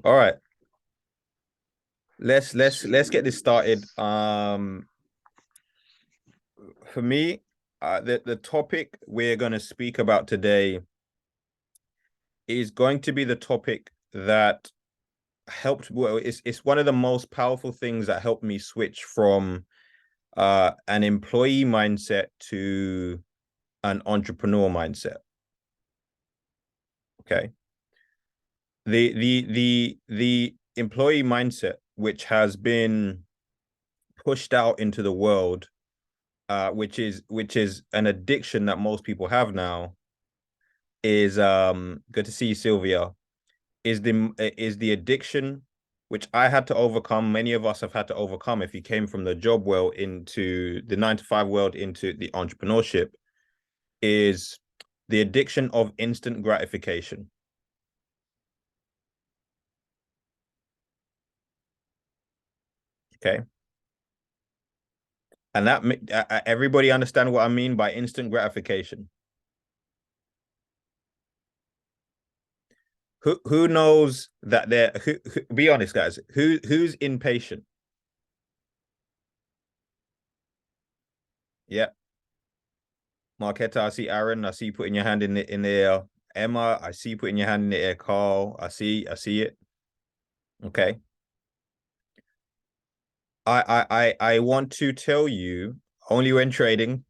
All right. Let's get this started. For me, the topic we're going to speak about today is going to be the topic that helped. Well, it's one of the most powerful things that helped me switch from an employee mindset to an entrepreneur mindset. Okay. The employee mindset, which has been pushed out into the world, which is an addiction that most people have now, is good to see you, Sylvia. Is the addiction which I had to overcome. Many of us have had to overcome if you came from the job world into the 9 to 5 world into the entrepreneurship, is the addiction of instant gratification. Okay. And that everybody understand what I mean by instant gratification. Who knows that they're who be honest, guys, who's impatient? Yeah. Marquetta, I see Aaron, I see you putting your hand in the air. Emma, I see you putting your hand in the air. Carl, I see it. Okay. I want to tell you only when trading.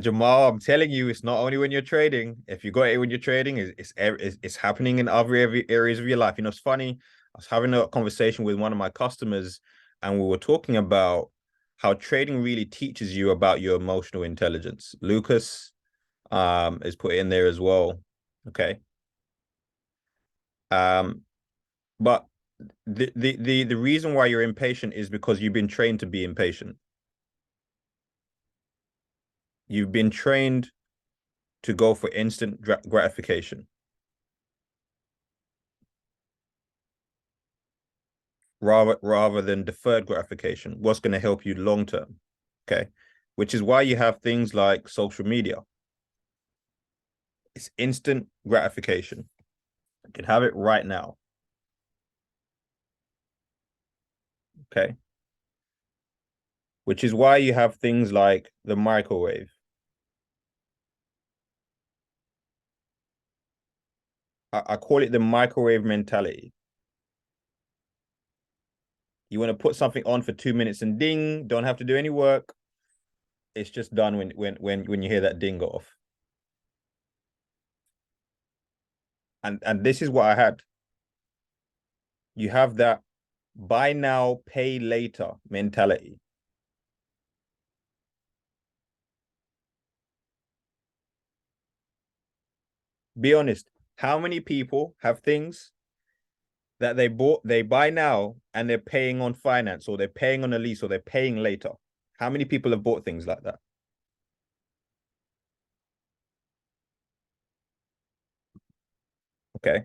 Jamal, I'm telling you, it's not only when you're trading. If you got it when you're trading, it's happening in other areas of your life. You know, it's funny. I was having a conversation with one of my customers, and we were talking about how trading really teaches you about your emotional intelligence. Lucas is put in there as well. Okay. Um, but the reason why you're impatient is because you've been trained to be impatient. You've been trained to go for instant gratification rather than deferred gratification. What's going to help you long term? Okay, which is why you have things like social media. It's instant gratification. You can have it right now. Okay, which is why you have things like the microwave. I call it the microwave mentality. You want to put something on for 2 minutes and ding, don't have to do any work. It's just done when you hear that ding go off. And this is what I had. You have that buy now, pay later mentality. Be honest. How many people have things that they buy now and they're paying on finance, or they're paying on a lease, or they're paying later? How many people have bought things like that? Okay.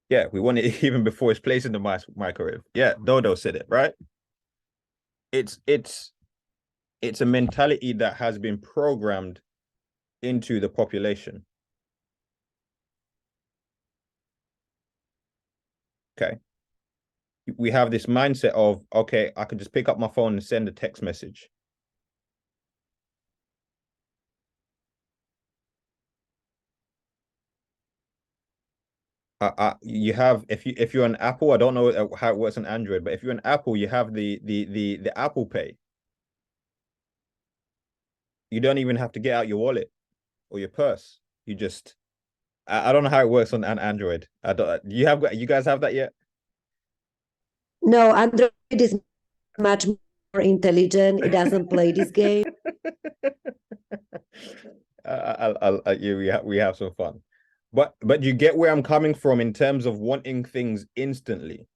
Yeah, we want it even before it's placed in the microwave. Yeah, Dodo said it, right? It's it's it's a mentality that has been programmed into the population. Okay. We have this mindset of, okay, I could just pick up my phone and send a text message. You have, if you're an Apple, I don't know how it works on Android, but if you're an Apple, you have the Apple Pay. You don't even have to get out your wallet or your purse. You just I don't know how it works on an Android. I don't. You guys have that yet? No, Android is much more intelligent. It doesn't play this game. We have some fun, but you get where I'm coming from in terms of wanting things instantly.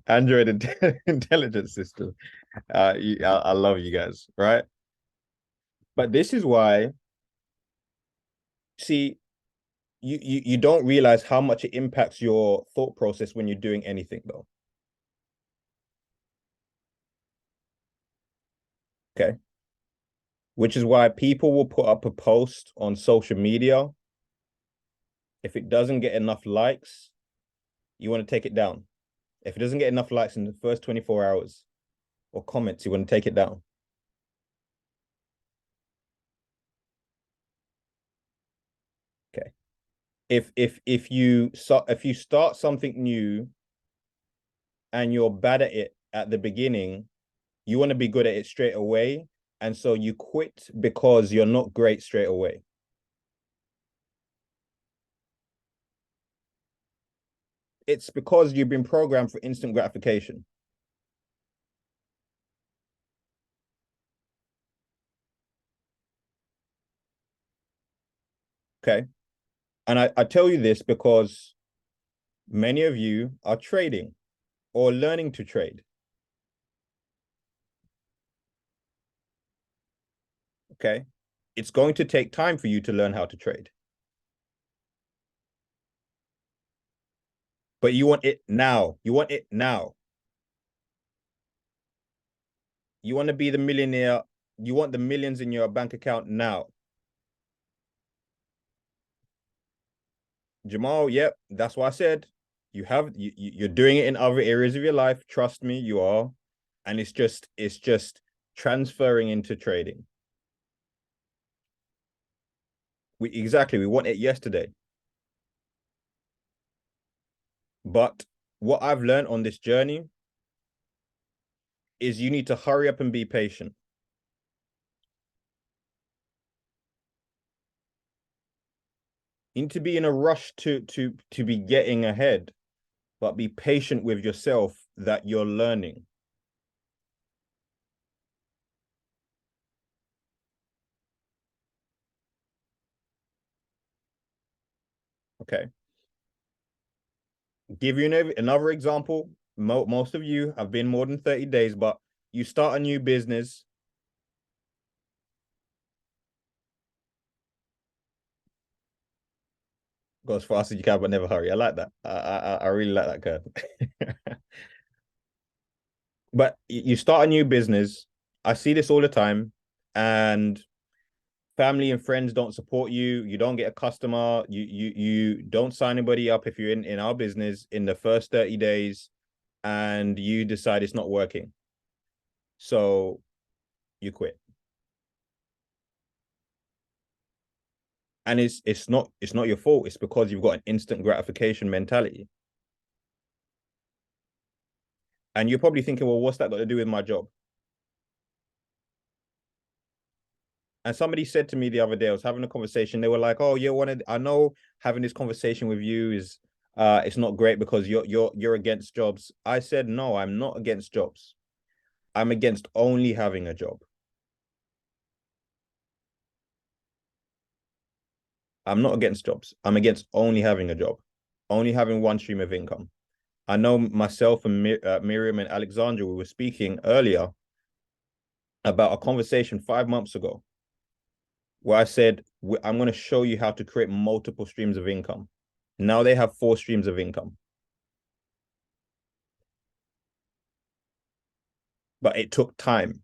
Android intelligence system. I love you guys, right? But this is why, see, you don't realize how much it impacts your thought process when you're doing anything, though. Okay. which is why people will put up a post on social media. If it doesn't get enough likes, you want to take it down. If it doesn't get enough likes in the first 24 hours or comments, you want to take it down. Okay. If you start something new and you're bad at it at the beginning, you want to be good at it straight away. And so you quit because you're not great straight away. It's because you've been programmed for instant gratification. Okay. And I tell you this because many of you are trading or learning to trade. Okay. It's going to take time for you to learn how to trade. But you want it now. You want it now. You want to be the millionaire. You want the millions in your bank account now. Jamal, yep, that's what I said. You're doing it in other areas of your life. Trust me, you are. And it's just transferring into trading. We want it yesterday. But what I've learned on this journey is you need to hurry up and be patient. You need to be in a rush to be getting ahead, but be patient with yourself that you're learning. Okay. Give you another example. Most of you have been more than 30 days, but you start a new business. Go as fast as you can, but never hurry. I like that. I really like that, Kurt. But you start a new business. I see this all the time, and family and friends don't support you. You don't get a customer. You don't sign anybody up if you're in our business in the first 30 days, and you decide it's not working. So you quit. And it's not your fault. It's because you've got an instant gratification mentality. And you're probably thinking, well, what's that got to do with my job? And somebody said to me the other day, I was having a conversation. They were like, "Oh, I know having this conversation with you is it's not great because you're against jobs." I said, "No, I'm not against jobs. I'm against only having a job. I'm not against jobs. I'm against only having a job, only having one stream of income." I know myself and Miriam and Alexandra, we were speaking earlier about a conversation 5 months ago where I said, I'm going to show you how to create multiple streams of income. Now they have 4 streams of income. But it took time.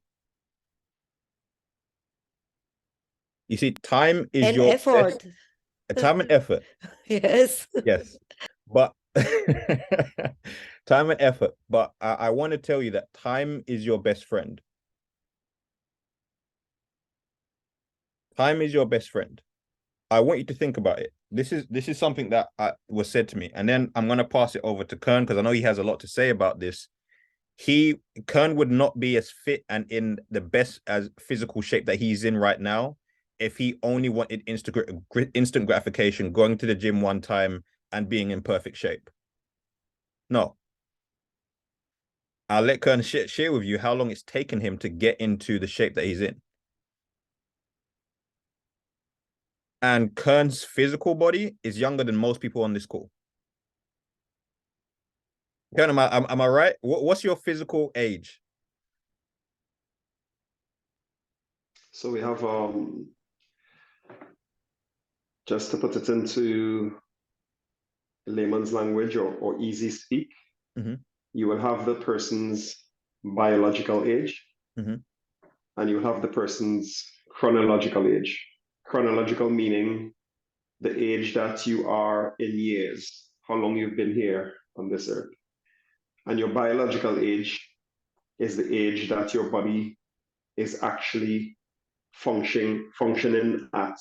You see, time is And your effort. time and effort. Yes. Yes. But time and effort. But I want to tell you that time is your best friend. Time is your best friend. I want you to think about it. This is something that was said to me, and then I'm gonna pass it over to Kern because I know he has a lot to say about this. Kern would not be as fit and in the best as physical shape that he's in right now if he only wanted instant gratification, going to the gym one time and being in perfect shape. No, I'll let Kern share with you how long it's taken him to get into the shape that he's in. And Kern's physical body is younger than most people on this call. Kern, am I right? What's your physical age? So we have just to put it into layman's language or easy speak, you will have the person's biological age, and you have the person's chronological age. Chronological meaning the age that you are in years, how long you've been here on this earth. And your biological age is the age that your body is actually functioning at,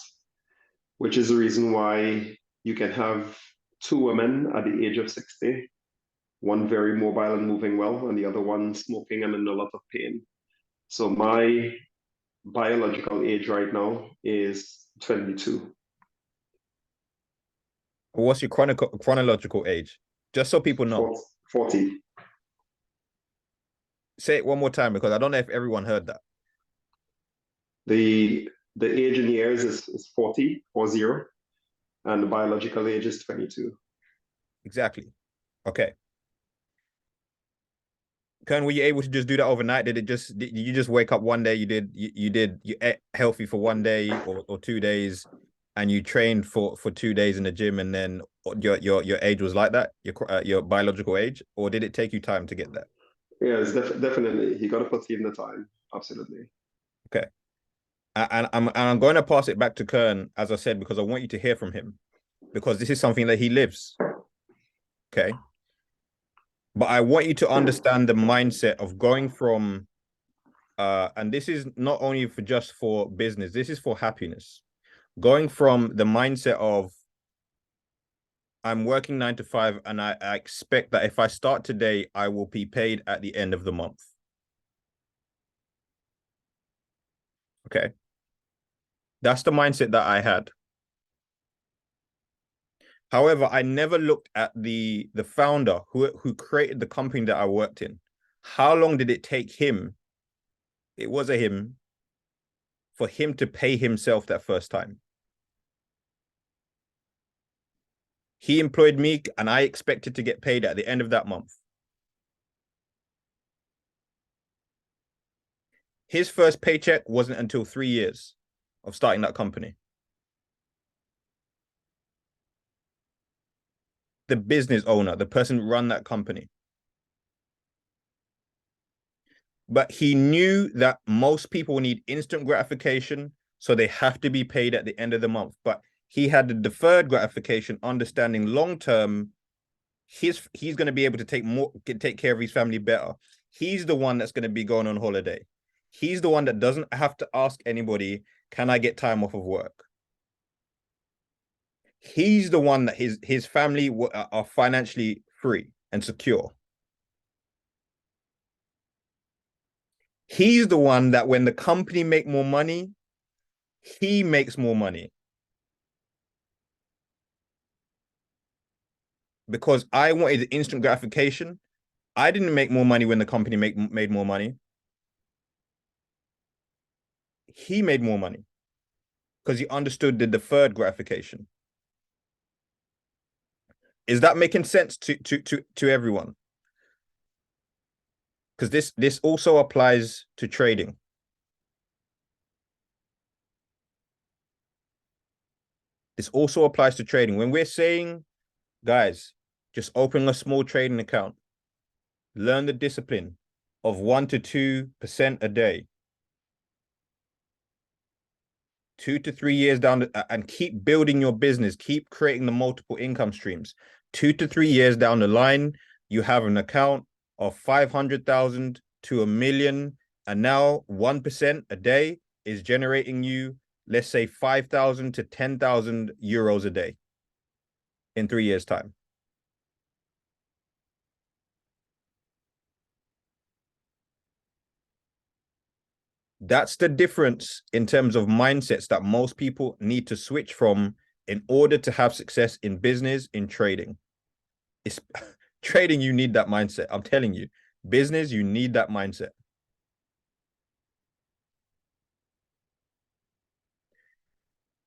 which is the reason why you can have two women at the age of 60, one very mobile and moving well, and the other one smoking and in a lot of pain. So my biological age right now is 22. What's your chronological age? Just so people know. 40. Say it one more time because I don't know if everyone heard that. The age in years is 40, and the biological age is 22. Exactly. Okay. Kern, were you able to just do that overnight? Did you just wake up one day, you ate healthy for one day or 2 days, and you trained for 2 days in the gym, and then your age was like that, your biological age, or did it take you time to get there? Yeah, it's definitely, you got to put in the time. Absolutely. Okay. And I'm going to pass it back to Kern, as I said, because I want you to hear from him, because this is something that he lives. Okay. But I want you to understand the mindset of going from, and this is not only for business, this is for happiness. Going from the mindset of I'm working 9 to 5 and I expect that if I start today, I will be paid at the end of the month. Okay. That's the mindset that I had. However, I never looked at the founder who created the company that I worked in. How long did it take him? It was a him for him to pay himself that first time. He employed me and I expected to get paid at the end of that month. His first paycheck wasn't until 3 years of starting that company. The business owner, the person who ran that company. But he knew that most people need instant gratification, so they have to be paid at the end of the month. But he had the deferred gratification, understanding long-term, he's going to be able to take care of his family better. He's the one that's going to be going on holiday. He's the one that doesn't have to ask anybody, can I get time off of work? He's the one that his family are financially free and secure. He's the one that when the company make more money, he makes more money. Because I wanted instant gratification. I didn't make more money when the company made more money. He made more money because he understood the deferred gratification. Is that making sense to everyone? Because this also applies to trading. This also applies to trading. When we're saying, guys, just open a small trading account, learn the discipline of 1 to 2% a day, 2 to 3 years down, and keep building your business, keep creating the multiple income streams. 2 to 3 years down the line, you have an account of 500,000 to $1 million, and now 1% a day is generating you, let's say, 5,000 to 10,000 euros a day in 3 years' time. That's the difference in terms of mindsets that most people need to switch from in order to have success in business, in trading. It's trading, you need that mindset. I'm telling you, business, you need that mindset.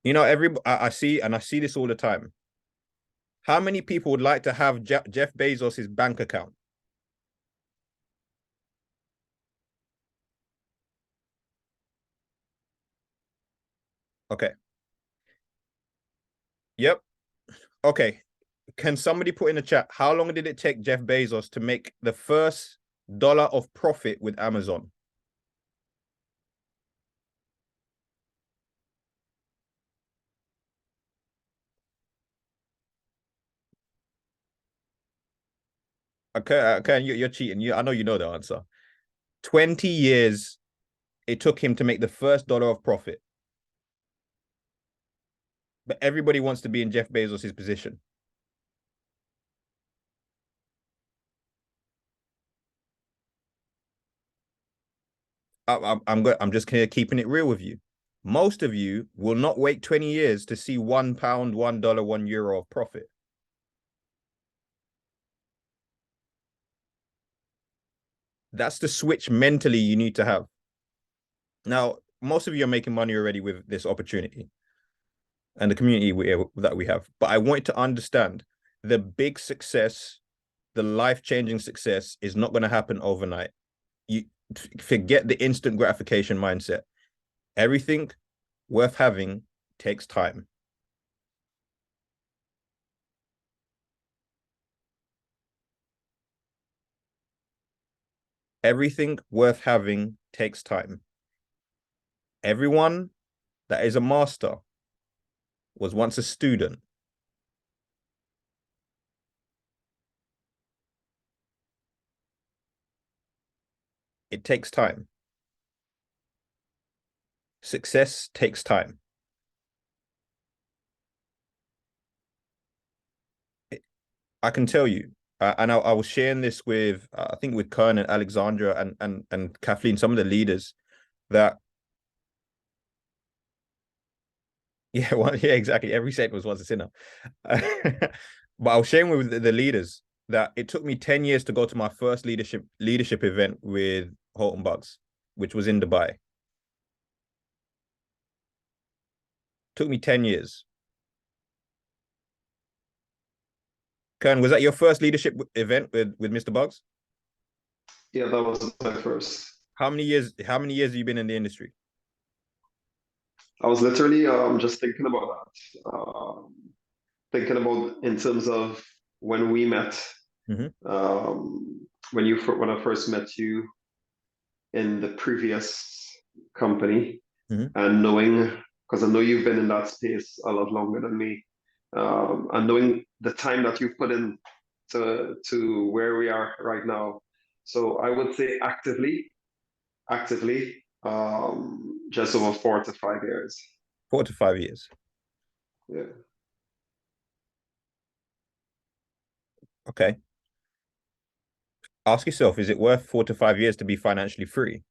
You know, I see this all the time. How many people would like to have Jeff Bezos' bank account? Okay. Yep. Okay. Can somebody put in the chat, how long did it take Jeff Bezos to make the first dollar of profit with Amazon? Okay, you're cheating. I know you know the answer. 20 years it took him to make the first dollar of profit. But everybody wants to be in Jeff Bezos' position. I'm just keeping it real with you. Most of you will not wait 20 years to see £1, $1, €1 of profit. That's the switch mentally you need to have. Now, most of you are making money already with this opportunity and the community that we have. But I want to understand the big success, the life-changing success is not going to happen overnight. You forget the instant gratification mindset. Everything worth having takes time. Everything worth having takes time. Everyone that is a master was once a student. It takes time. Success takes time. I can tell you, and I was sharing this with, I think with Kern and Alexandra and Kathleen, some of the leaders that, yeah, well, yeah, exactly. Every saint was once a sinner. But I was sharing with the leaders that it took me 10 years to go to my first leadership event with Holton Bucks, which was in Dubai. Took me 10 years. Kern, was that your first leadership event with Mr. Bugs? Yeah, that was my first. How many years have you been in the industry? I was literally just thinking about that. Thinking about in terms of when we met, Mm-hmm. when I first met you in the previous company, Mm-hmm. and knowing, because I know you've been in that space a lot longer than me, and knowing the time that you've put in to where we are right now. So I would say actively, just over 4 to 5 years. 4 to 5 years. Yeah. Okay. Ask yourself, is it worth 4 to 5 years to be financially free?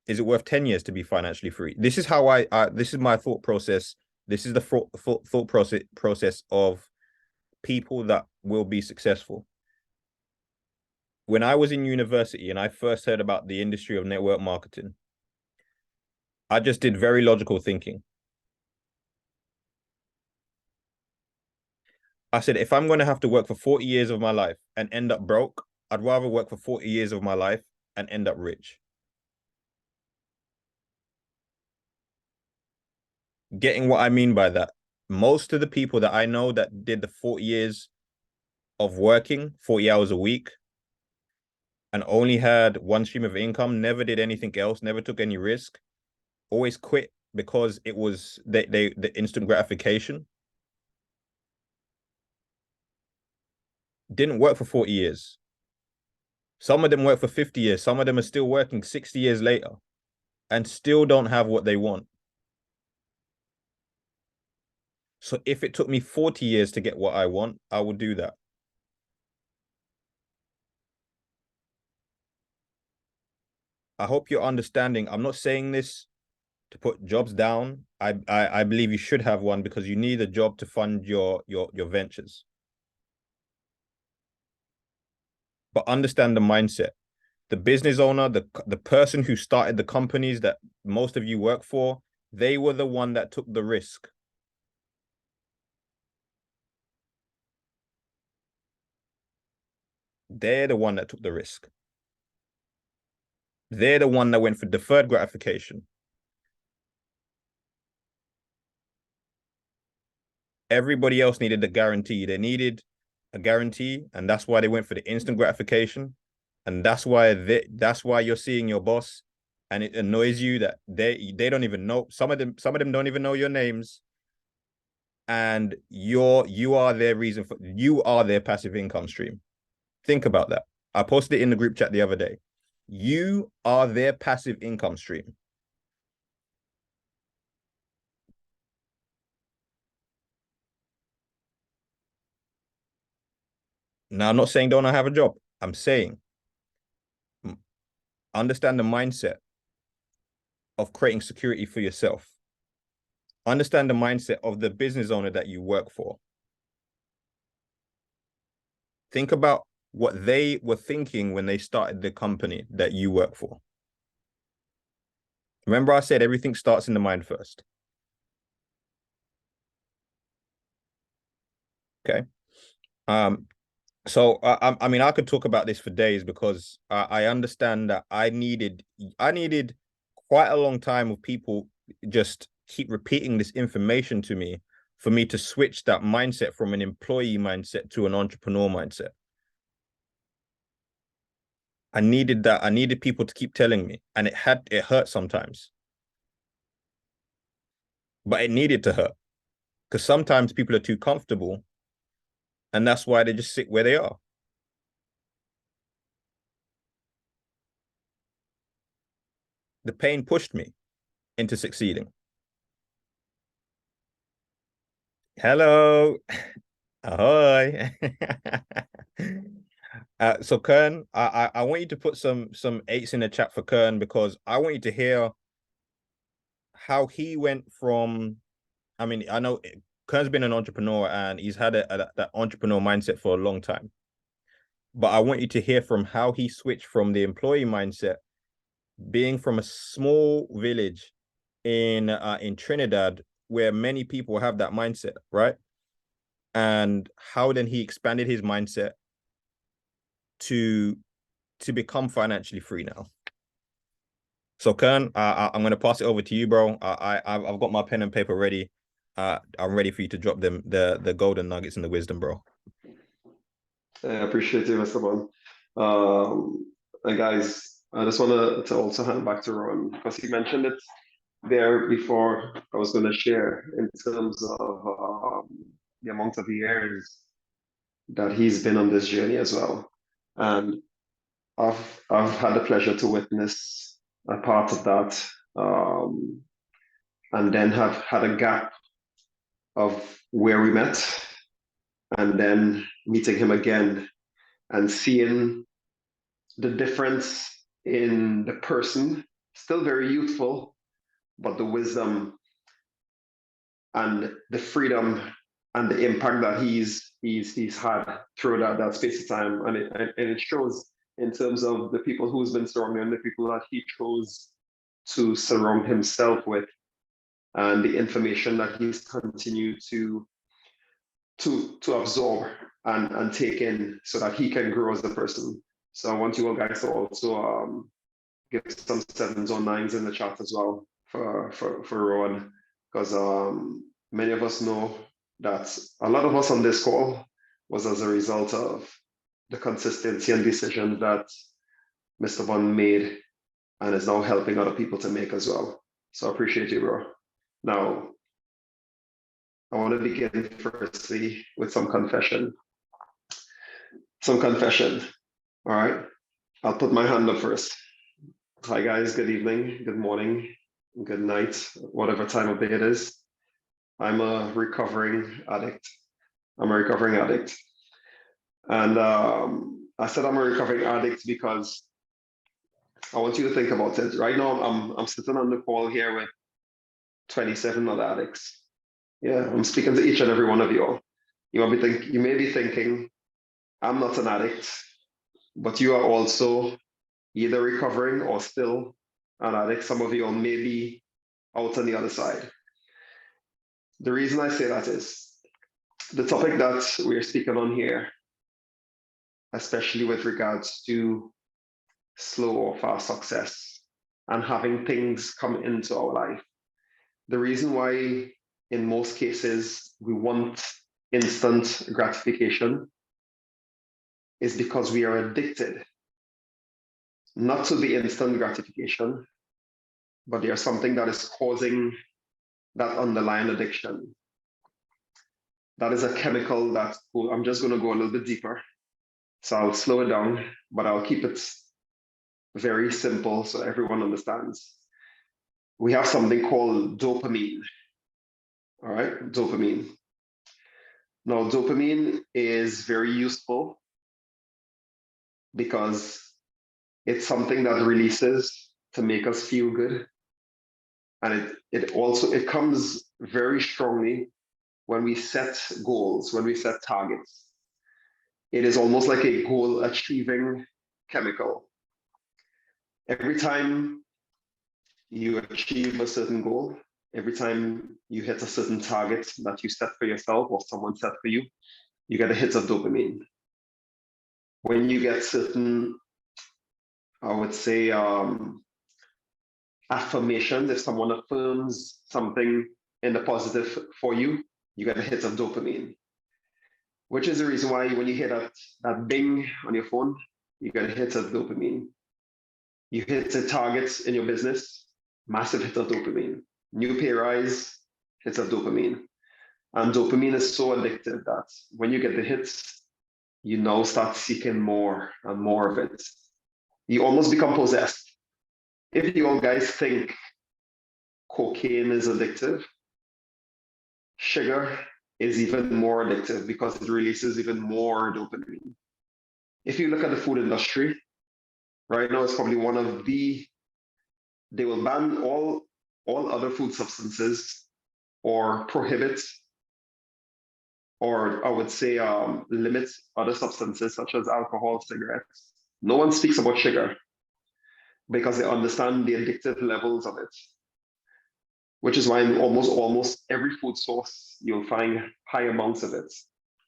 Is it worth 10 years to be financially free? This is how this is my thought process. This is the thought process of people that will be successful. When I was in university and I first heard about the industry of network marketing, I just did very logical thinking. I said, if I'm going to have to work for 40 years of my life and end up broke, I'd rather work for 40 years of my life and end up rich. Getting what I mean by that. Most of the people that I know that did the 40 years of working 40 hours a week and only had one stream of income, never did anything else, never took any risk, always quit because it was the instant gratification. Didn't work for 40 years. Some of them work for 50 years. Some of them are still working 60 years later and still don't have what they want. So if it took me 40 years to get what I want, I would do that. I hope you're understanding. I'm not saying this to put jobs down. I believe you should have one because you need a job to fund your ventures. But understand the mindset. The business owner, the person who started the companies that most of you work for, they were the one that took the risk. They're the one that took the risk. They're the one that went for deferred gratification. Everybody else needed the guarantee. They needed a guarantee, and that's why they went for the instant gratification. And that's why you're seeing your boss, and it annoys you that they don't even know. Some of them don't even know your names. and you are their reason for you are their passive income stream. Think about that. I posted it in the group chat the other day. You are their passive income stream. Now, I'm not saying don't have a job. I'm saying understand the mindset of creating security for yourself. Understand the mindset of the business owner that you work for. Think about what they were thinking when they started the company that you work for. Remember I said everything starts in the mind first. Okay. So I mean, I could talk about this for days because I understand that I needed quite a long time of people just keep repeating this information to me for me to switch that mindset from an employee mindset to an entrepreneur mindset. I needed that. I needed people to keep telling me, and it hurt sometimes, but it needed to hurt because sometimes people are too comfortable, and that's why they just sit where they are. The pain pushed me into succeeding. Hello. Ahoy. So Kern, I want you to put some eights in the chat for Kern because I want you to hear how he went from, I mean, I know Kern's been an entrepreneur and he's had that entrepreneur mindset for a long time. But I want you to hear from how he switched from the employee mindset, being from a small village in Trinidad, where many people have that mindset, right? And how then he expanded his mindset to become financially free now. So Kern, I'm going to pass it over to you, bro. I've got my pen and paper ready. I'm ready for you to drop them the golden nuggets and the wisdom, bro. I appreciate you, Mr. Bond. And guys, I just want to also hand back to Ron because he mentioned it there before I was going to share in terms of the amount of years that he's been on this journey as well. And I've had the pleasure to witness a part of that, and then have had a gap of where we met, and then meeting him again and seeing the difference in the person, still very youthful, but the wisdom and the freedom and the impact that he's had through that space of time, and it shows in terms of the people who's been surrounding him, the people that he chose to surround himself with, and the information that he's continued to absorb and take in so that he can grow as a person. So I want you all guys to also give some 7s or 9s in the chat as well for Rowan, because many of us know that a lot of us on this call was as a result of the consistency and decision that Mr. Bond made and is now helping other people to make as well. So I appreciate you, bro. Now, I want to begin firstly with some confession. All right? I'll put my hand up first. Hi guys, good evening, good morning, good night, whatever time of day it is. I'm a recovering addict. And I said I'm a recovering addict because I want you to think about it. Right now, I'm sitting on the call here with 27 other addicts. Yeah, I'm speaking to each and every one of you all. You may be thinking, I'm not an addict, but you are also either recovering or still an addict. Some of you all may be out on the other side. The reason I say that is the topic that we're speaking on here, especially with regards to slow or fast success and having things come into our life. The reason why in most cases we want instant gratification is because we are addicted, not to the instant gratification, but there's something that is causing that underlying addiction. That is a chemical that's cool. I'm just going to go a little bit deeper. So I'll slow it down, but I'll keep it very simple so everyone understands. We have something called dopamine. All right, dopamine. Now, dopamine is very useful because it's something that releases to make us feel good. And it comes very strongly when we set goals, when we set targets. It is almost like a goal achieving chemical. Every time you achieve a certain goal, every time you hit a certain target that you set for yourself or someone set for you, you get a hit of dopamine. When you get certain, I would say, affirmations, if someone affirms something in the positive for you, you get a hit of dopamine. Which is the reason why when you hear that bing on your phone, you get a hit of dopamine. You hit the targets in your business, massive hit of dopamine. New pay rise, hits of dopamine. And dopamine is so addictive that when you get the hits, you now start seeking more and more of it. You almost become possessed. If you all guys think cocaine is addictive, sugar is even more addictive because it releases even more dopamine. If you look at the food industry, right now it's probably one of they will ban all other food substances or prohibit, or I would say limit other substances such as alcohol, cigarettes. No one speaks about sugar because they understand the addictive levels of it, which is why in almost every food source, you'll find high amounts of it.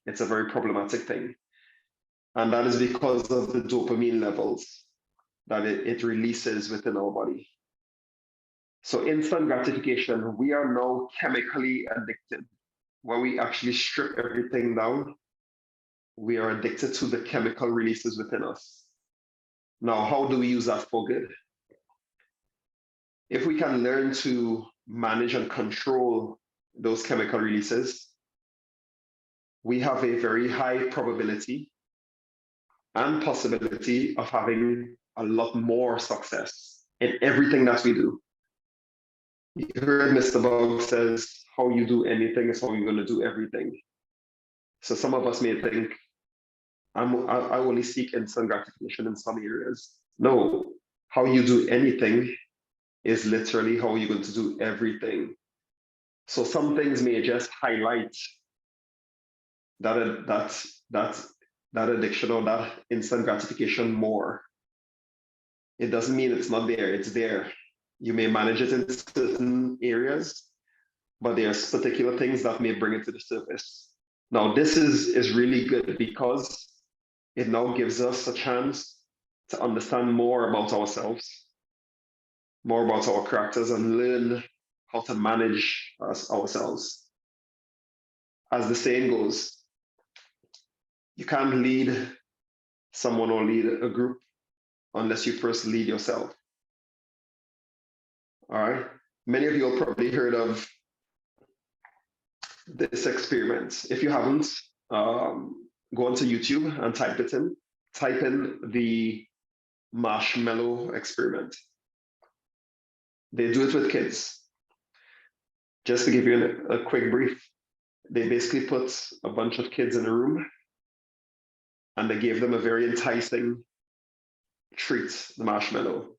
It's a very problematic thing. And that is because of the dopamine levels that it releases within our body. So instant gratification, we are now chemically addicted. When we actually strip everything down, we are addicted to the chemical releases within us. Now, how do we use that for good? If we can learn to manage and control those chemical releases, we have a very high probability and possibility of having a lot more success in everything that we do. You heard Mr. Bug says, how you do anything is how you're going to do everything. So some of us may think, I only seek instant gratification in some areas. No, how you do anything is literally how you're going to do everything. So some things may just highlight that addiction or that instant gratification more. It doesn't mean it's not there, it's there. You may manage it in certain areas, but there's particular things that may bring it to the surface. Now, this is really good because it now gives us a chance to understand more about ourselves, more about our characters, and learn how to manage ourselves. As the saying goes, you can't lead someone or lead a group unless you first lead yourself. All right. Many of you have probably heard of this experiment. If you haven't, go onto YouTube and type in the marshmallow experiment. They do it with kids. Just to give you a quick brief, they basically put a bunch of kids in a room and they gave them a very enticing treat, the marshmallow.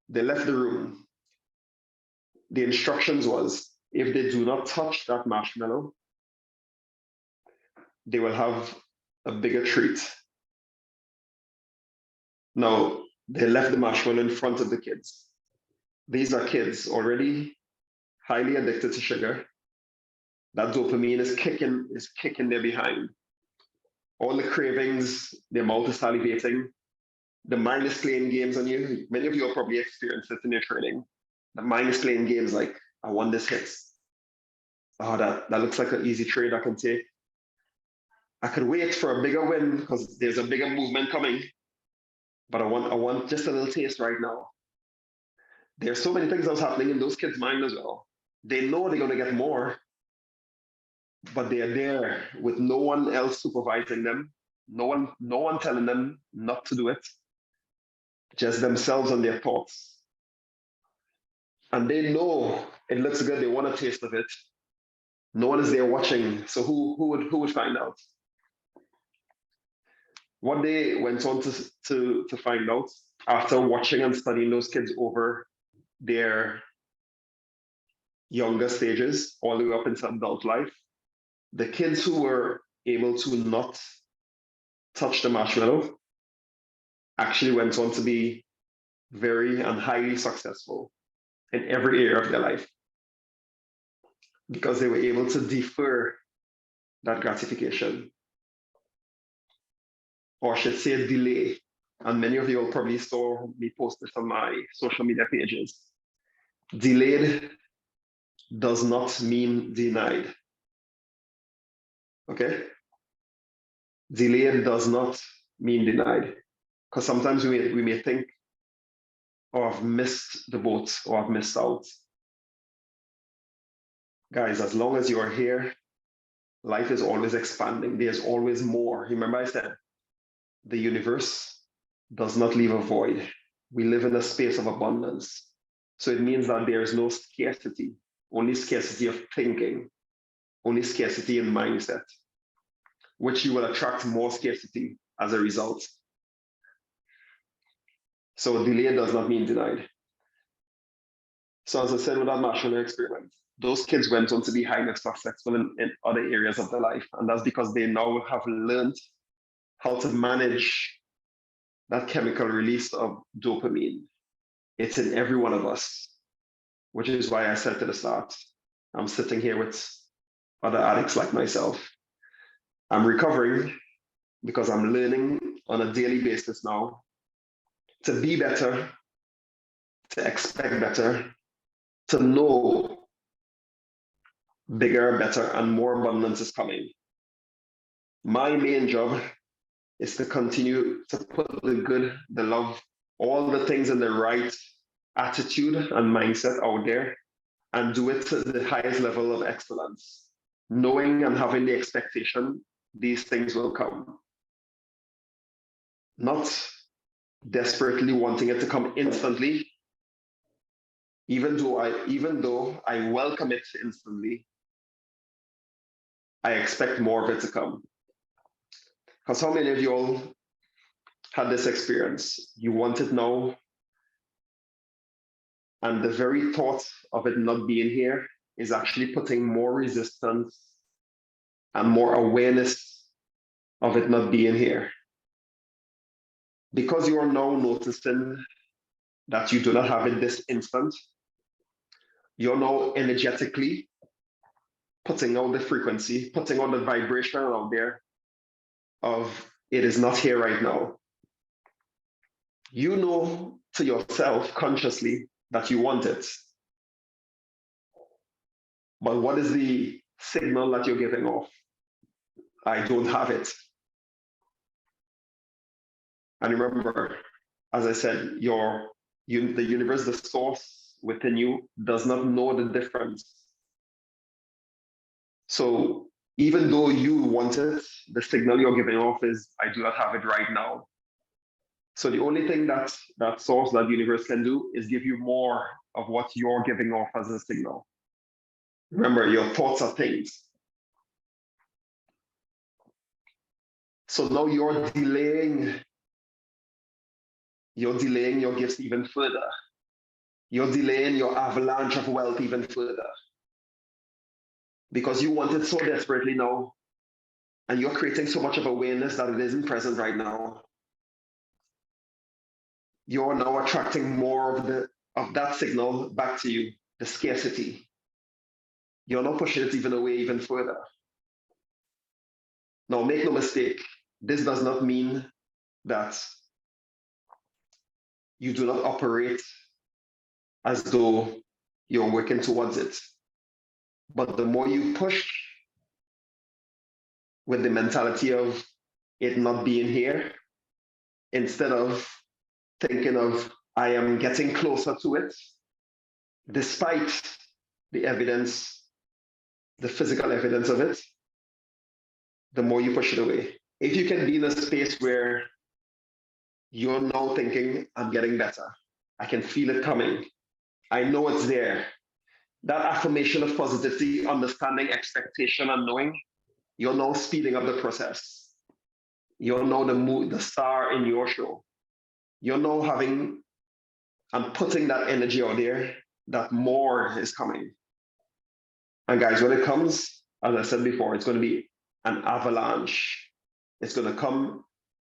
They left the room. The instructions was, if they do not touch that marshmallow, they will have a bigger treat. Now, they left the marshmallow in front of the kids. These are kids already highly addicted to sugar. That dopamine is kicking their behind. All the cravings, their mouth is salivating. The mind is playing games on you. Many of you have probably experienced this in your training. The mind is playing games like, I want this hit. Oh, that looks like an easy trade I can take. I could wait for a bigger win because there's a bigger movement coming. But I want just a little taste right now. There's so many things that's happening in those kids' mind as well. They know they're going to get more, but they are there with no one else supervising them, no one telling them not to do it, just themselves and their thoughts. And they know it looks good, they want a taste of it. No one is there watching, so who would find out? What they went on to find out after watching and studying those kids over their younger stages, all the way up into adult life, the kids who were able to not touch the marshmallow actually went on to be very and highly successful in every area of their life because they were able to defer that gratification, or I should say delay. And many of you will probably saw me post this on my social media pages. Delayed does not mean denied. Okay? Delayed does not mean denied. Because sometimes we may think, oh, I've missed the boat or I've missed out. Guys, as long as you are here, life is always expanding. There's always more. Remember I said, the universe does not leave a void. We live in a space of abundance. So it means that there is no scarcity, only scarcity of thinking, only scarcity in mindset, which you will attract more scarcity as a result. So delay does not mean denied. So as I said with that marshmallow experiment, those kids went on to be highly successful in other areas of their life. And that's because they now have learned how to manage that chemical release of dopamine. It's in every one of us, which is why I said to the start, I'm sitting here with other addicts like myself. I'm recovering because I'm learning on a daily basis now to be better, to expect better, to know bigger, better, and more abundance is coming. My main job is to continue to put the good, the love, all the things in the right attitude and mindset out there and do it to the highest level of excellence, knowing and having the expectation these things will come. Not desperately wanting it to come instantly, even though I welcome it instantly, I expect more of it to come. Because how many of you all had this experience? You want it now, and the very thought of it not being here is actually putting more resistance and more awareness of it not being here. Because you are now noticing that you do not have it this instant, you're now energetically putting out the frequency, putting out the vibration out there of it is not here right now. You know to yourself consciously that you want it. But what is the signal that you're giving off? I don't have it. And remember, as I said, the universe, the source within you does not know the difference. So even though you want it, the signal you're giving off is, I do not have it right now. So the only thing that source, that universe can do is give you more of what you're giving off as a signal. Remember, your thoughts are things. So now you're delaying your gifts even further. You're delaying your avalanche of wealth even further. Because you want it so desperately now, and you're creating so much of awareness that it isn't present right now. You're now attracting more of that signal back to you, the scarcity. You're not pushing it even away even further. Now, make no mistake, this does not mean that you do not operate as though you're working towards it. But the more you push with the mentality of it not being here, instead of thinking of, I am getting closer to it, despite the evidence, the physical evidence of it, the more you push it away. If you can be in a space where you're now thinking, I'm getting better, I can feel it coming, I know it's there. That affirmation of positivity, understanding, expectation, and knowing, you're now speeding up the process. You're now the star in your show. You're now having and putting that energy out there that more is coming. And guys, when it comes, as I said before, it's going to be an avalanche. It's going to come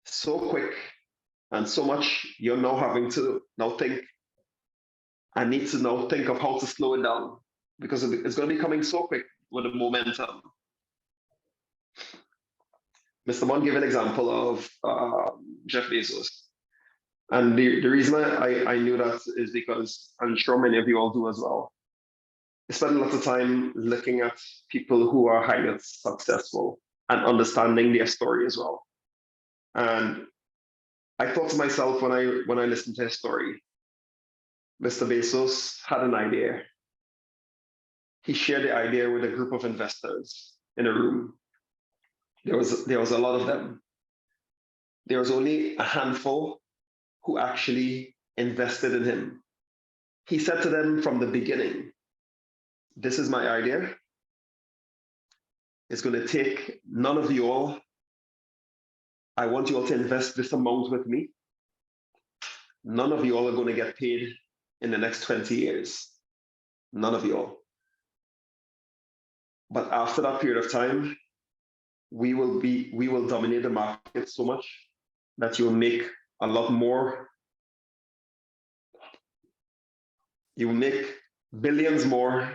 so quick and so much. You're now having to now think, I need to now think of how to slow it down because it's going to be coming so quick with the momentum. Mr. Mon gave an example of Jeff Bezos. And the reason I knew that is because I'm sure many of you all do as well. I spend a lot of time looking at people who are highly successful and understanding their story as well. And I thought to myself when I listened to his story, Mr. Bezos had an idea. He shared the idea with a group of investors in a room. There was a lot of them. There was only a handful who actually invested in him. He said to them from the beginning, this is my idea. It's going to take none of you all. I want you all to invest this amount with me. None of you all are going to get paid in the next 20 years. None of you all. But after that period of time, we will dominate the market so much that you'll make a lot more. You will make billions more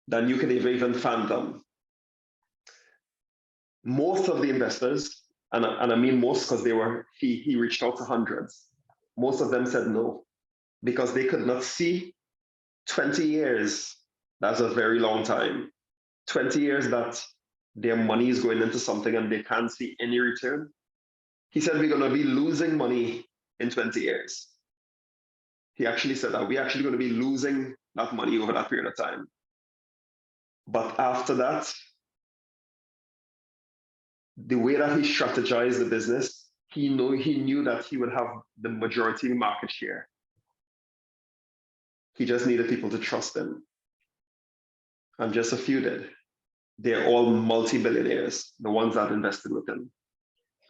than you can even fathom. Most of the investors, and I mean most because he reached out to hundreds, most of them said no, because they could not see 20 years. That's a very long time. 20 years that their money is going into something and they can't see any return. He said, we're going to be losing money in 20 years. He actually said that we're actually going to be losing that money over that period of time. But after that, the way that he strategized the business, he knew that he would have the majority market share. He just needed people to trust him. And just a few did. They're all multi-billionaires, the ones that invested with him,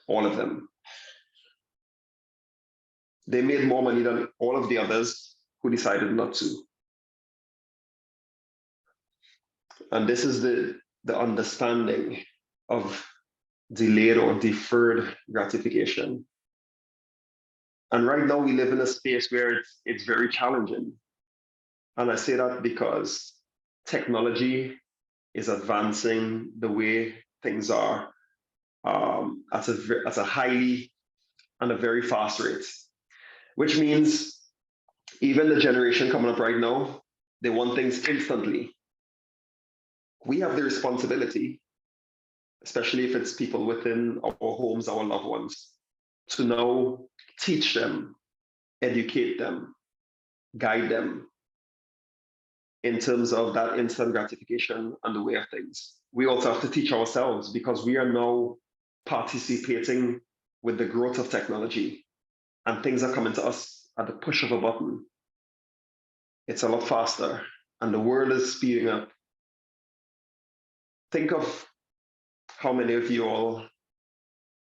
all of them. They made more money than all of the others who decided not to. And this is the understanding of delayed or deferred gratification. And right now we live in a space where it's very challenging. And I say that because technology is advancing the way things are at a highly and a very fast rate, which means even the generation coming up right now, they want things instantly. We have the responsibility, especially if it's people within our homes, our loved ones, to now teach them, educate them, guide them in terms of that instant gratification and the way of things. We also have to teach ourselves because we are now participating with the growth of technology and things are coming to us at the push of a button. It's a lot faster and the world is speeding up. Think of how many of you all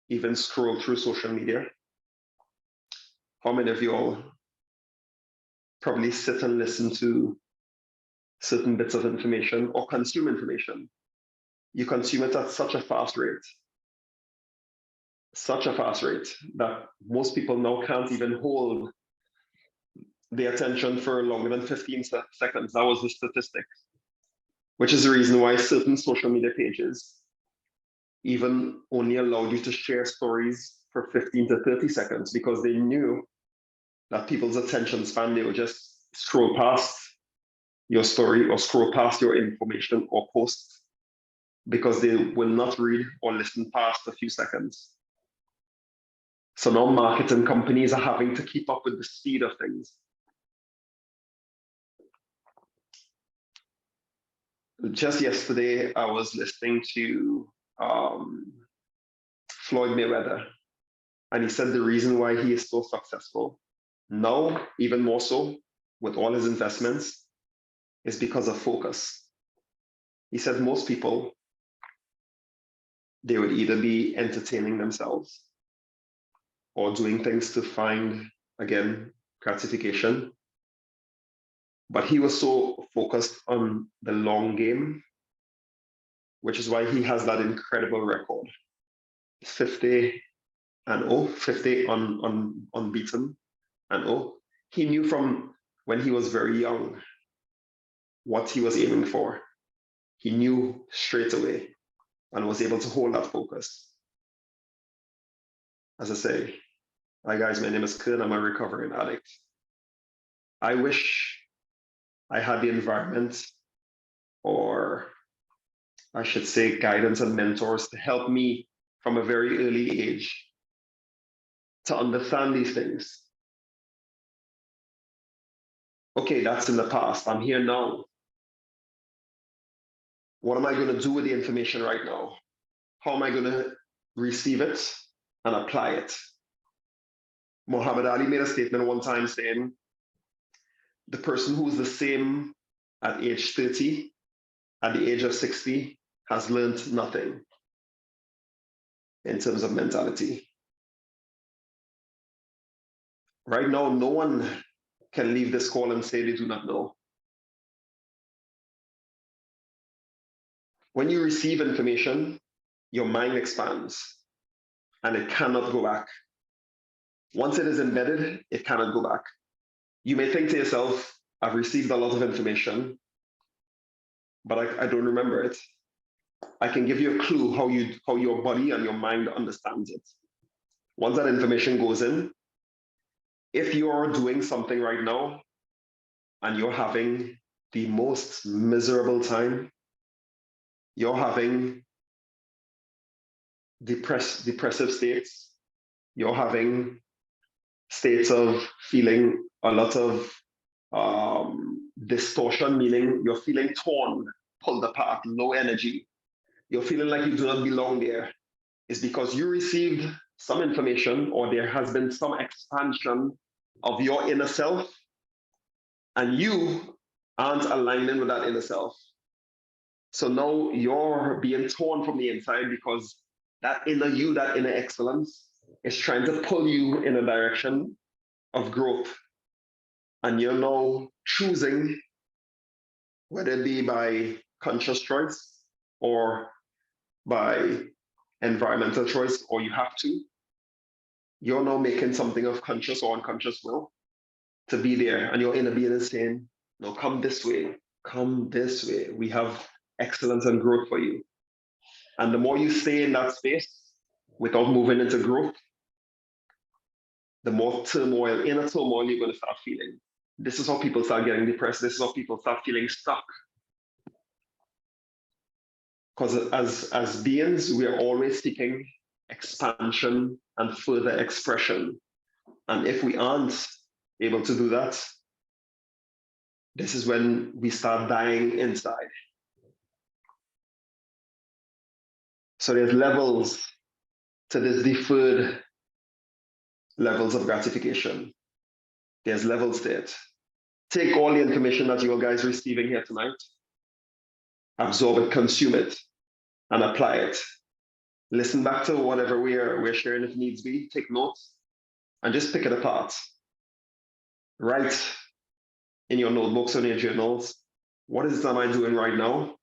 even scroll through social media. How many of you all probably sit and listen to certain bits of information or consume information? You consume it at such a fast rate that most people now can't even hold their attention for longer than 15 seconds. That was the statistic, which is the reason why certain social media pages even only allowed you to share stories for 15 to 30 seconds because they knew that people's attention span, they would just scroll past your story or scroll past your information or post because they will not read or listen past a few seconds. So now marketing companies are having to keep up with the speed of things. Just yesterday, I was listening to Floyd Mayweather. And he said the reason why he is so successful now, even more so with all his investments, is because of focus. He said most people, they would either be entertaining themselves or doing things to find, again, gratification. But he was so focused on the long game, which is why he has that incredible record. 50 and 50 unbeaten and he knew from when he was very young what he was aiming for. He knew straight away and was able to hold that focus. As I say, hi guys, my name is Kern. I'm a recovering addict. I wish I had the environment, or I should say guidance and mentors, to help me from a very early age to understand these things. Okay, that's in the past. I'm here now. What am I going to do with the information right now? How am I going to receive it and apply it? Muhammad Ali made a statement one time saying, the person who is the same at age 30, at the age of 60, has learned nothing in terms of mentality. Right now, no one can leave this call and say they do not know. When you receive information, your mind expands and it cannot go back. Once it is embedded, it cannot go back. You may think to yourself, I've received a lot of information, but I don't remember it. I can give you a clue how your body and your mind understands it. Once that information goes in, if you're doing something right now and you're having the most miserable time, you're having depressive states, you're having states of feeling a lot of distortion, meaning you're feeling torn, pulled apart, low energy, you're feeling like you do not belong there, is because you received some information or there has been some expansion of your inner self and you aren't aligning with that inner self. So now you're being torn from the inside because that inner you, that inner excellence, is trying to pull you in a direction of growth. And you're now choosing, whether it be by conscious choice or by environmental choice, or you have to, you're now making something of conscious or unconscious will to be there. And your inner being is saying, no, come this way, come this way. We have excellence and growth for you. And the more you stay in that space without moving into growth, the more turmoil, inner turmoil you're going to start feeling. This is how people start getting depressed. This is how people start feeling stuck. Because as beings, we are always seeking expansion and further expression. And if we aren't able to do that, this is when we start dying inside. So there's levels to this deferred levels of gratification. There's levels to it. Take all the information that you guys are receiving here tonight, absorb it, consume it, and apply it. Listen back to whatever we're sharing if needs be, take notes, and just pick it apart. Write in your notebooks or in your journals, what is it am I doing right now?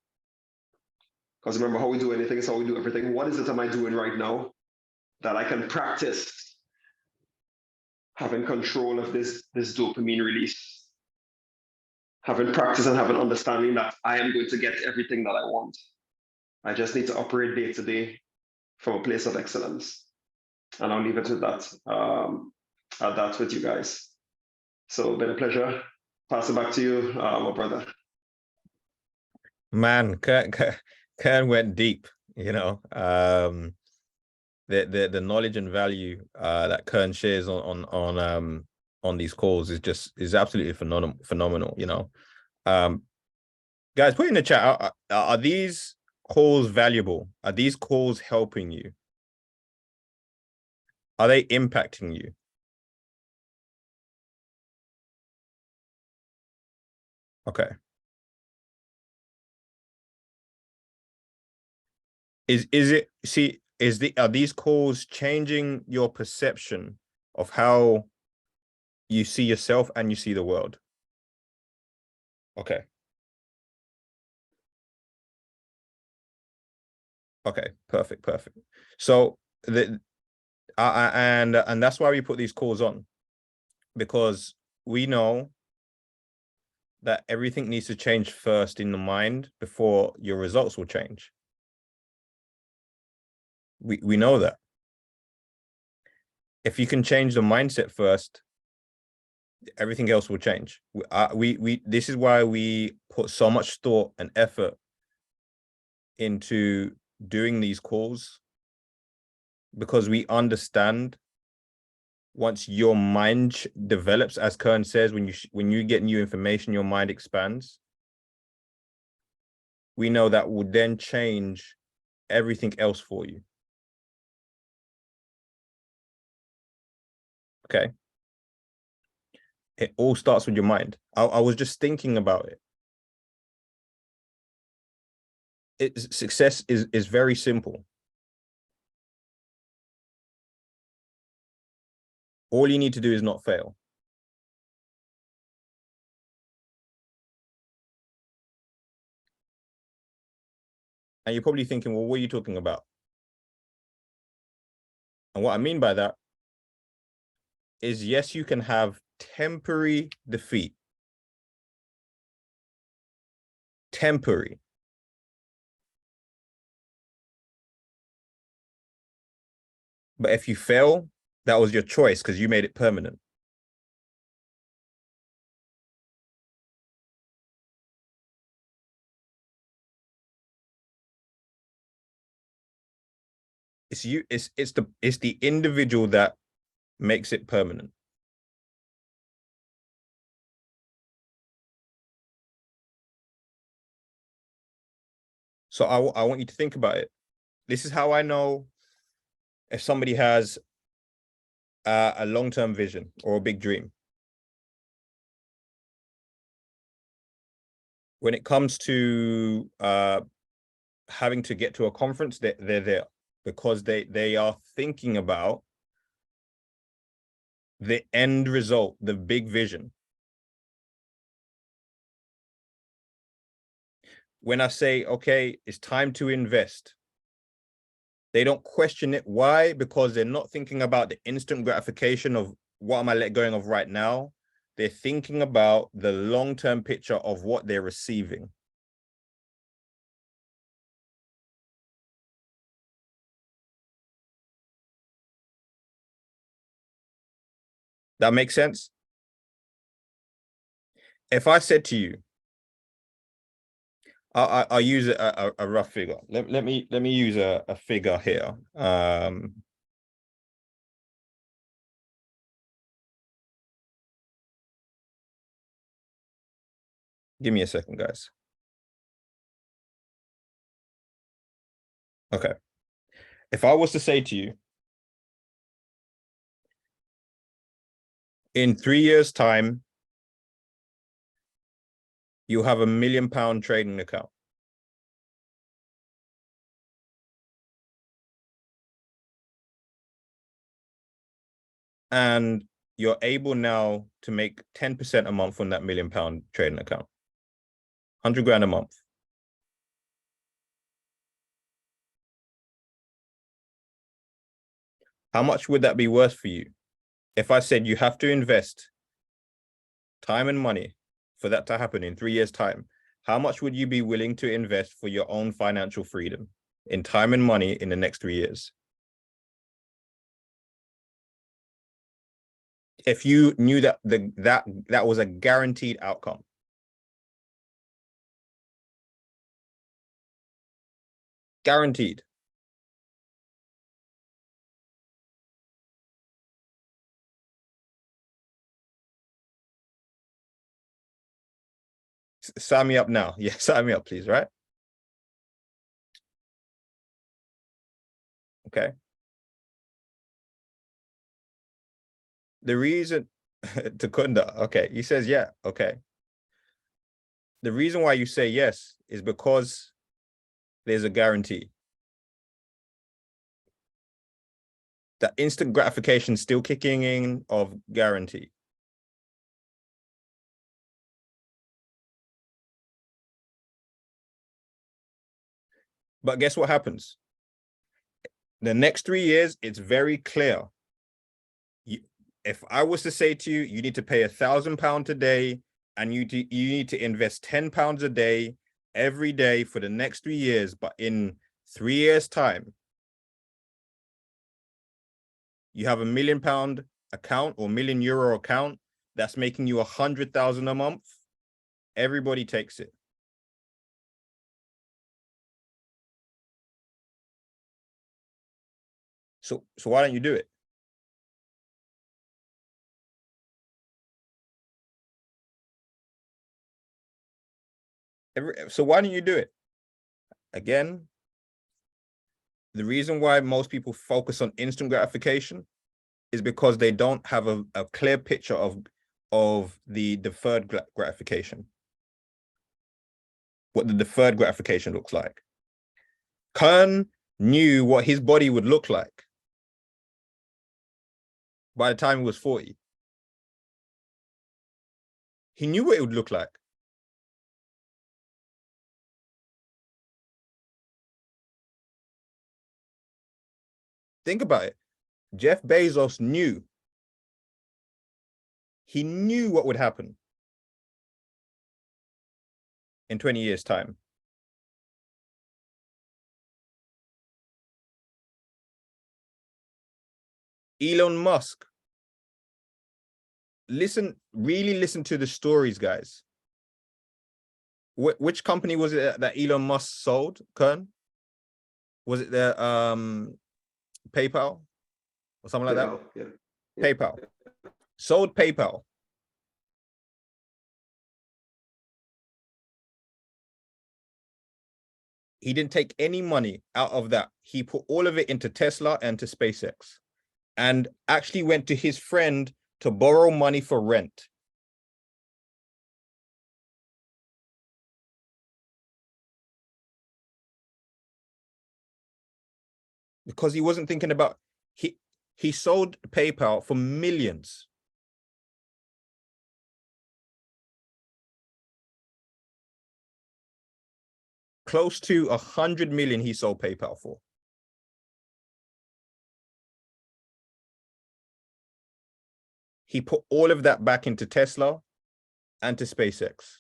Because remember, how we do anything is how we do everything. What is it am I doing right now that I can practice having control of this dopamine release? Having practice and having understanding that I am going to get everything that I want. I just need to operate day to day from a place of excellence. And I'll leave it at that with you guys. So been a pleasure. Pass it back to you, my brother. Man, Kern went deep, you know. The knowledge and value that Kern shares on these calls is absolutely phenomenal, you know. Guys, put in the chat, are these calls valuable? Are these calls helping you? Are they impacting you? Okay. Are these calls changing your perception of how you see yourself and you see the world? Okay. Okay. Perfect. Perfect. So and that's why we put these calls on, because we know that everything needs to change first in the mind before your results will change. We know that. If you can change the mindset first, everything else will change. This is why we put so much thought and effort into doing these calls, because we understand once your mind develops, as Kern says, when you get new information, your mind expands. We know that will then change everything else for you. Okay. It all starts with your mind. I was just thinking about it. Success is very simple. All you need to do is not fail. And you're probably thinking, well, what are you talking about? And what I mean by that is, yes, you can have temporary defeat. Temporary. But if you fail, that was your choice because you made it permanent. It's the individual that makes it permanent. So I want you to think about it. This is how I know if somebody has a long-term vision or a big dream. When it comes to having to get to a conference, they're there because they are thinking about the end result, the big vision. When I say, okay, it's time to invest, they don't question it. Why? Because they're not thinking about the instant gratification of what am I let going of right now. They're thinking about the long-term picture of what they're receiving. That makes sense? If I said to you, I'll use a rough figure. Let me use a figure here. Give me a second, guys. Okay. If I was to say to you, in 3 years' time, you have £1 million trading account. And you're able now to make 10% a month on that £1 million trading account. 100 grand a month. How much would that be worth for you? If I said you have to invest time and money for that to happen in 3 years' time, how much would you be willing to invest for your own financial freedom in time and money in the next 3 years? If you knew that that was a guaranteed outcome. Guaranteed. Sign me up now. Yeah, sign me up, please, right? Okay. The reason to Kunda, okay, he says, yeah, okay. The reason why you say yes is because there's a guarantee. That instant gratification still kicking in of guarantee. But guess what happens? The next 3 years, it's very clear. If I was to say to you, you need to pay £1,000 a day and you need to invest £10 a day every day for the next 3 years, but in 3 years' time, you have £1 million account or €1 million account that's making you 100,000 a month, everybody takes it. So why don't you do it? So why don't you do it? Again, the reason why most people focus on instant gratification is because they don't have a clear picture of the deferred gratification. What the deferred gratification looks like. Kern knew what his body would look like by the time he was 40. He knew what it would look like. Think about it. Jeff Bezos knew. He knew what would happen in 20 years' time. Elon Musk. Really listen to the stories, guys. Which company was it that Elon Musk sold, Kern? Was it the PayPal or something like that? Yeah. PayPal. Sold PayPal. He didn't take any money out of that. He put all of it into Tesla and to SpaceX, and actually went to his friend to borrow money for rent. Because he wasn't thinking about, he sold PayPal for millions. Close to 100 million he sold PayPal for. He put all of that back into Tesla and to SpaceX.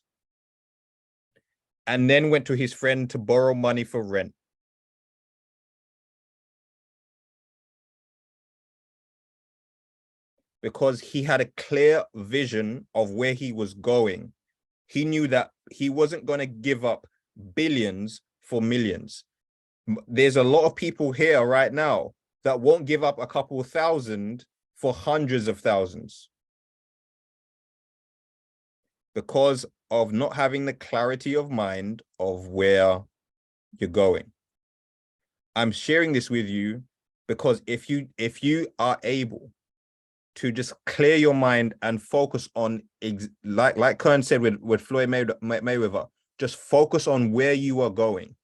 And then went to his friend to borrow money for rent. Because he had a clear vision of where he was going. He knew that he wasn't going to give up billions for millions. There's a lot of people here right now that won't give up a couple thousand for hundreds of thousands because of not having the clarity of mind of where you're going. I'm sharing this with you because if you are able to just clear your mind and focus on, like Kern said with Floyd Mayweather, just focus on where you are going.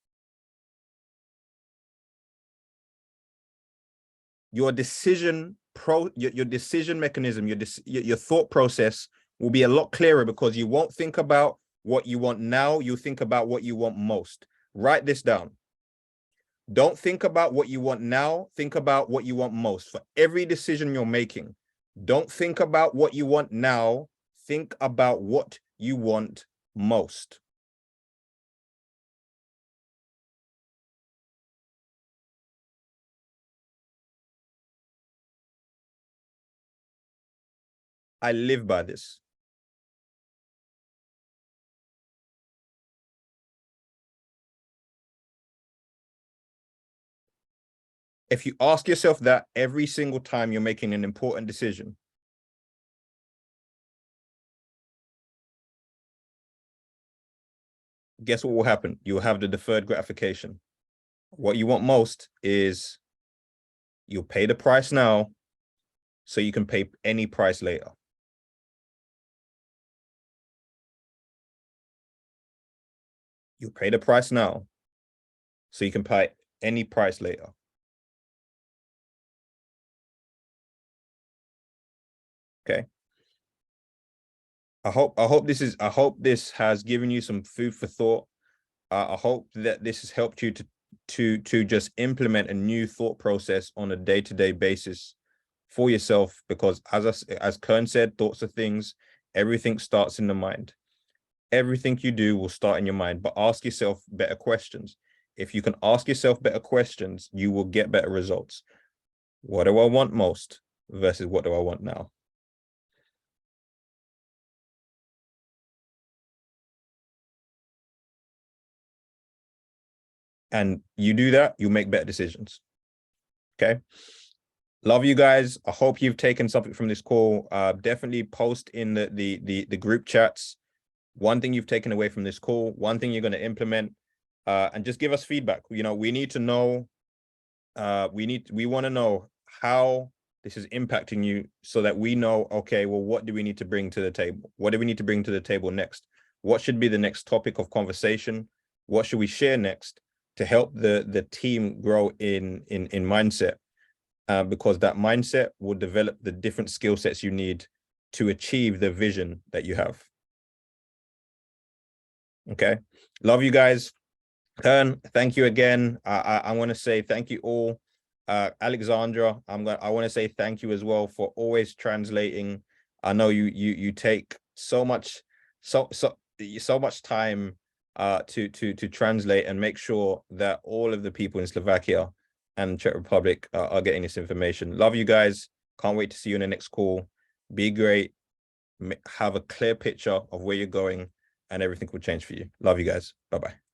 Your decision mechanism, your thought process will be a lot clearer because you won't think about what you want now, you think about what you want most. Write this down. Don't think about what you want now, think about what you want most. For every decision you're making, don't think about what you want now, think about what you want most. I live by this. If you ask yourself that every single time you're making an important decision, guess what will happen? You'll have the deferred gratification. What you want most is you'll pay the price now so you can pay any price later. You pay the price now, so you can pay any price later. Okay. I hope this has given you some food for thought. I hope that this has helped you to just implement a new thought process on a day-to-day basis for yourself, because as Kern said, thoughts are things. Everything starts in the mind. Everything you do will start in your mind, but ask yourself better questions. If you can ask yourself better questions, you will get better results. What do I want most versus what do I want now? And you do that, you'll make better decisions. Okay. Love you guys. I hope you've taken something from this call. Definitely post in the group chats one thing you've taken away from this call, one thing you're going to implement, and just give us feedback. You know, we need to know, we want to know how this is impacting you, so that we know, okay, well, what do we need to bring to the table? What do we need to bring to the table next? What should be the next topic of conversation? What should we share next to help the team grow in mindset? Because that mindset will develop the different skill sets you need to achieve the vision that you have. Okay. Love you guys. Kern, thank you again. I want to say thank you all. Alexandra, I want to say thank you as well for always translating. I know you take so much time to translate and make sure that all of the people in Slovakia and Czech Republic are getting this information. Love you guys. Can't wait to see you in the next call. Be great. Have a clear picture of where you're going, and everything will change for you. Love you guys. Bye-bye.